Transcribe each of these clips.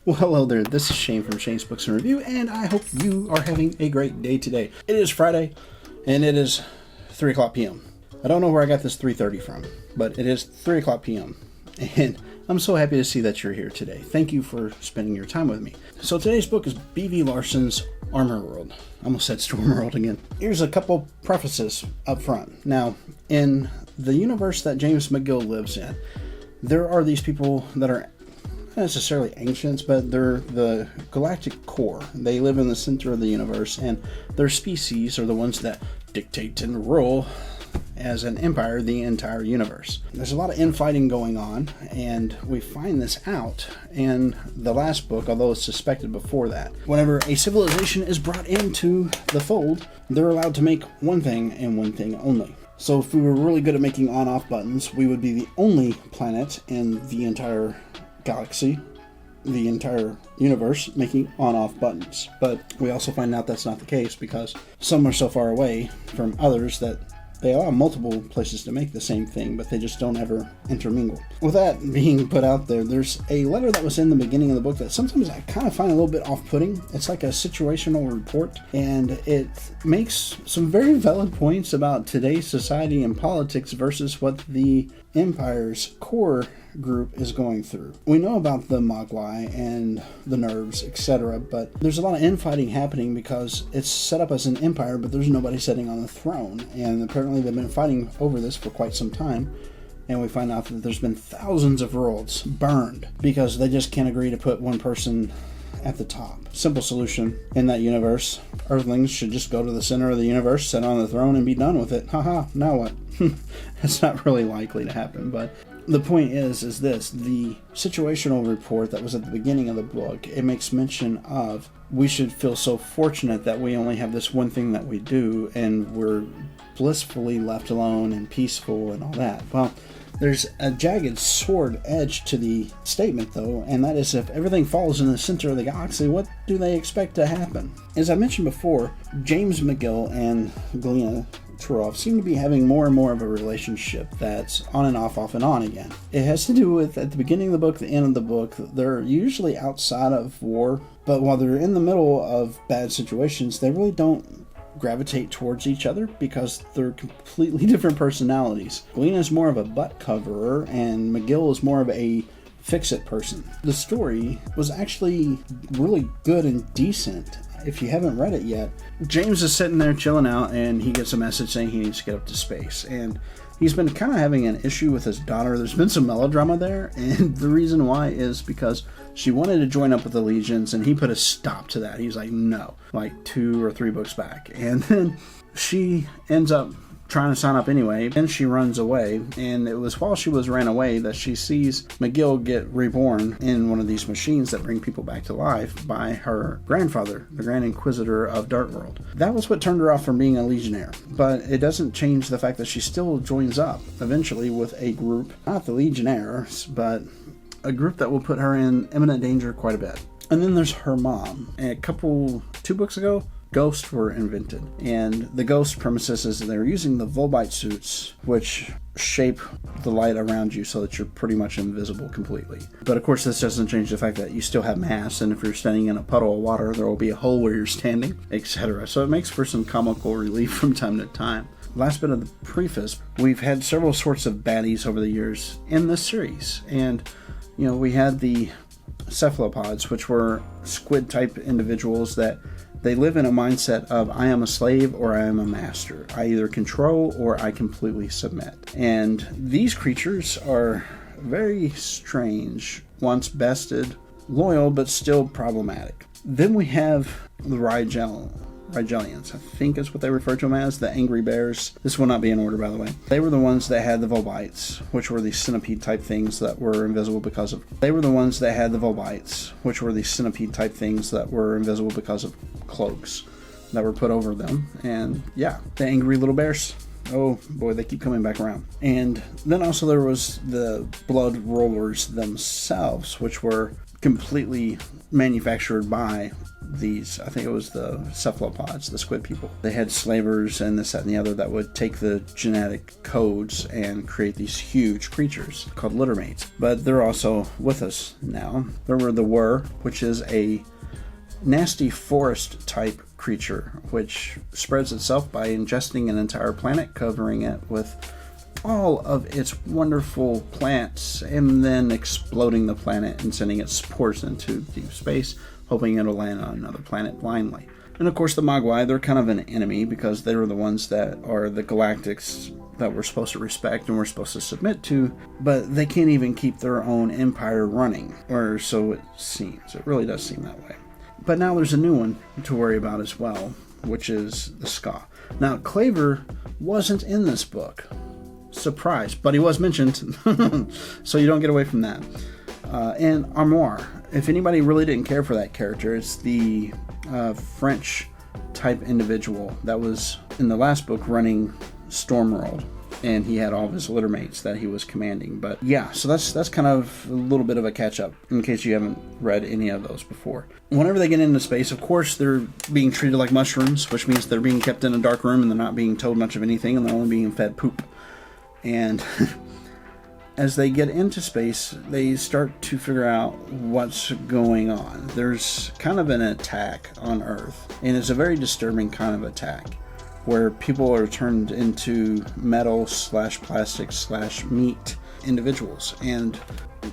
Well, hello there. This is Shane from Shane's Books and Review, and I hope you are having a great day today. It is Friday, and it is 3 o'clock p.m. I don't know where I got this 3:30 from, but it is 3 o'clock p.m. And I'm so happy to see that you're here today. Thank you for spending your time with me. So today's book is B.V. Larson's Armor World. I almost said Storm World again. Here's a couple prefaces up front. Now, in the universe that James McGill lives in, there are these people that are not necessarily ancients, but they're the galactic core. They live in the center of the universe, and their species are the ones that dictate and rule as an empire the entire universe. There's a lot of infighting going on, and we find this out in the last book, although it's suspected before that. Whenever a civilization is brought into the fold, they're allowed to make one thing and one thing only. So if we were really good at making on-off buttons, we would be the only planet in the entire galaxy, the entire universe, making on-off buttons. But we also find out that's not the case, because some are so far away from others that they allow multiple places to make the same thing, but they just don't ever intermingle. With that being put out there, there's a letter that was in the beginning of the book that sometimes I kind of find a little bit off-putting. It's like a situational report, and it makes some very valid points about today's society and politics versus what the Empire's core group is going through. We know about the Mogwai and the Nerves, etc., but there's a lot of infighting happening because it's set up as an empire, but there's nobody sitting on the throne, and apparently they've been fighting over this for quite some time. And we find out that there's been thousands of worlds burned because they just can't agree to put one person at the top. Simple solution in that universe. Earthlings should just go to the center of the universe, sit on the throne, and be done with it. Haha, now what? That's not really likely to happen, but the point is this: the situational report that was at the beginning of the book, it makes mention of we should feel so fortunate that we only have this one thing that we do, and we're blissfully left alone and peaceful and all that. Well, there's a jagged sword edge to the statement, though, and that is if everything falls in the center of the galaxy, what do they expect to happen? As I mentioned before, James McGill and Galena Turoff seem to be having more and more of a relationship that's on and off and on again. It has to do with, at the beginning of the book, the end of the book, they're usually outside of war, but while they're in the middle of bad situations, they really don't gravitate towards each other because they're completely different personalities. Galena's more of a butt coverer, and McGill is more of a fix-it person. The story was actually really good and decent. If you haven't read it yet, James is sitting there chilling out, and he gets a message saying he needs to get up to space. And he's been kind of having an issue with his daughter. There's been some melodrama there, and the reason why is because she wanted to join up with the Legions, and he put a stop to that. He's like, no, like 2 or 3 books back. And then she ends up trying to sign up anyway, and she runs away, and it was while she ran away that she sees McGill get reborn in one of these machines that bring people back to life by her grandfather, the Grand Inquisitor of Darkworld. That was what turned her off from being a Legionnaire, but it doesn't change the fact that she still joins up eventually with a group, not the Legionnaires, but a group that will put her in imminent danger quite a bit. And then there's her mom. 2 books ago, ghosts were invented, and the ghost premises is they're using the Volbite suits, which shape the light around you so that you're pretty much invisible completely. But of course, this doesn't change the fact that you still have mass, and if you're standing in a puddle of water, there will be a hole where you're standing, etc. So it makes for some comical relief from time to time. Last bit of the preface, we've had several sorts of baddies over the years in this series, and we had the cephalopods, which were squid-type individuals that they live in a mindset of I am a slave or I am a master. I either control or I completely submit. And these creatures are very strange, once bested, loyal, but still problematic. Then we have the Rigelians, I think is what they refer to them as, the angry bears. This will not be in order, by the way. They were the ones that had the Volbites, which were these centipede-type things that were invisible because of... cloaks that were put over them. And yeah, the angry little bears. Oh boy, they keep coming back around. And then also there was the blood rollers themselves, which were completely manufactured by these, I think it was the cephalopods, the squid people. They had slavers and this, that, and the other that would take the genetic codes and create these huge creatures called littermates. But they're also with us now. There were the which is a nasty forest type creature which spreads itself by ingesting an entire planet, covering it with all of its wonderful plants, and then exploding the planet and sending its spores into deep space, hoping it'll land on another planet blindly. And of course the Mogwai, they're kind of an enemy because they were the ones that are the galactics that we're supposed to respect and we're supposed to submit to, but they can't even keep their own empire running, or so it seems. It really does seem that way. But now there's a new one to worry about as well, which is the Ska. Now, Claver wasn't in this book. Surprise, but he was mentioned, so you don't get away from that. And Armoire, if anybody really didn't care for that character, it's the French type individual that was in the last book running Stormworld, and he had all of his littermates that he was commanding. But yeah, so that's kind of a little bit of a catch up in case you haven't read any of those before. Whenever they get into space, of course, they're being treated like mushrooms, which means they're being kept in a dark room and they're not being told much of anything, and they're only being fed poop. And as they get into space, they start to figure out what's going on. There's kind of an attack on Earth, and it's a very disturbing kind of attack where people are turned into metal / plastic / meat individuals. And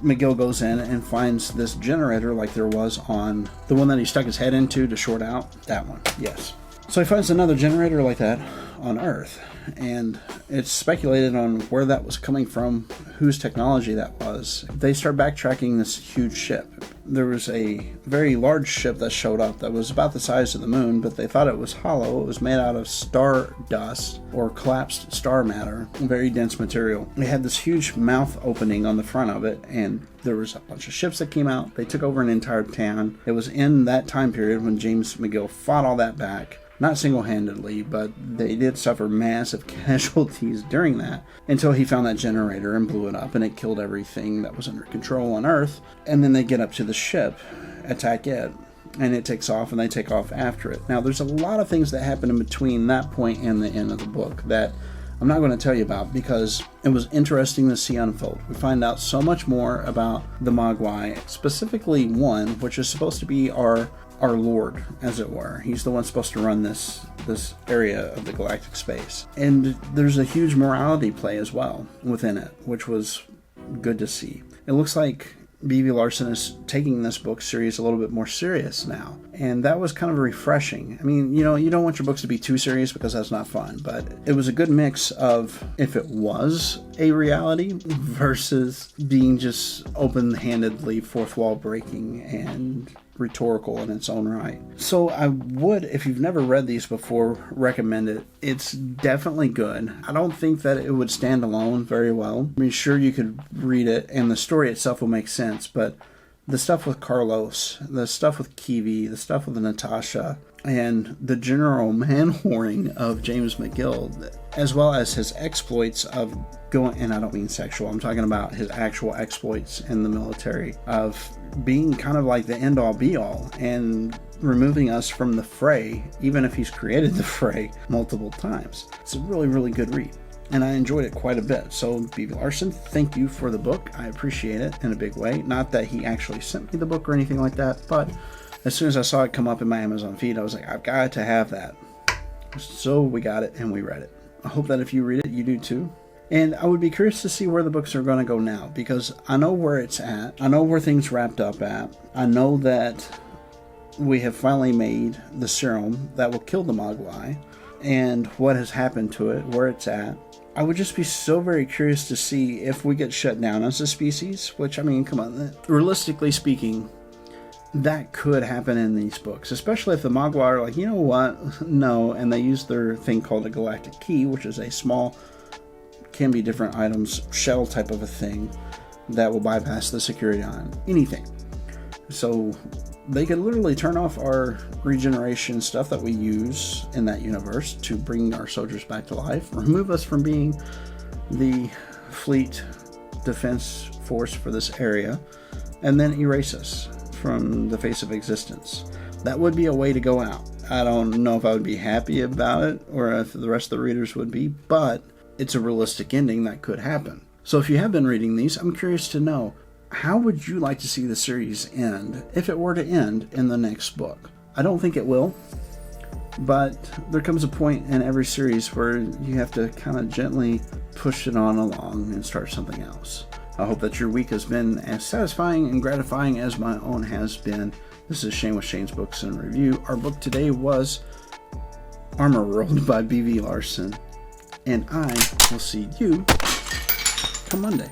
McGill goes in and finds this generator like there was on the one that he stuck his head into to short out. That one, yes. So he finds another generator like that on Earth, and it's speculated on where that was coming from, whose technology that was. They start backtracking this huge ship. There was a very large ship that showed up that was about the size of the moon, but they thought it was hollow. It was made out of star dust or collapsed star matter, very dense material. It had this huge mouth opening on the front of it, and there was a bunch of ships that came out. They took over an entire town. It was in that time period when James McGill fought all that back. Not single-handedly, but they did suffer massive casualties during that until he found that generator and blew it up, and it killed everything that was under control on Earth. And then they get up to the ship, attack it, and it takes off, and they take off after it. Now, there's a lot of things that happen in between that point and the end of the book that I'm not going to tell you about because it was interesting to see unfold. We find out so much more about the Mogwai, specifically one, which is supposed to be our lord, as it were. He's the one supposed to run this area of the galactic space. And there's a huge morality play as well within it, which was good to see. It looks like B.B. Larson is taking this book series a little bit more serious now. And that was kind of refreshing. I mean, you don't want your books to be too serious because that's not fun. But it was a good mix of if it was a reality versus being just open-handedly fourth wall breaking and rhetorical in its own right. So I would, if you've never read these before, recommend it. It's definitely good. I don't think that it would stand alone very well. I mean, sure, you could read it and the story itself will make sense, but the stuff with Carlos, the stuff with Kiwi, the stuff with Natasha, and the general man-whoring of James McGill, as well as his exploits of going, and I don't mean sexual, I'm talking about his actual exploits in the military, of being kind of like the end-all be-all and removing us from the fray, even if he's created the fray multiple times. It's a really, really good read, and I enjoyed it quite a bit. So, B.B. Larson, thank you for the book. I appreciate it in a big way. Not that he actually sent me the book or anything like that, but as soon as I saw it come up in my Amazon feed, I was like, I've got to have that. So we got it, and we read it. I hope that if you read it, you do too. And I would be curious to see where the books are going to go now, because I know where it's at. I know where things wrapped up at. I know that we have finally made the serum that will kill the Mogwai, and what has happened to it, where it's at. I would just be so very curious to see if we get shut down as a species, which, I mean, come on, realistically speaking, that could happen in these books, especially if the Mogwai are like, you know what, no, and they use their thing called a galactic key, which is a small, can be different items, shell type of a thing that will bypass the security on anything. So they could literally turn off our regeneration stuff that we use in that universe to bring our soldiers back to life, remove us from being the fleet defense force for this area, and then erase us from the face of existence. That would be a way to go out. I don't know if I would be happy about it or if the rest of the readers would be, but it's a realistic ending that could happen. So if you have been reading these, I'm curious to know, how would you like to see the series end if it were to end in the next book? I don't think it will, but there comes a point in every series where you have to kind of gently push it on along and start something else. I hope that your week has been as satisfying and gratifying as my own has been. This is Shane with Shane's Books and Review. Our book today was Armor World by B.V. Larson. And I will see you come Monday.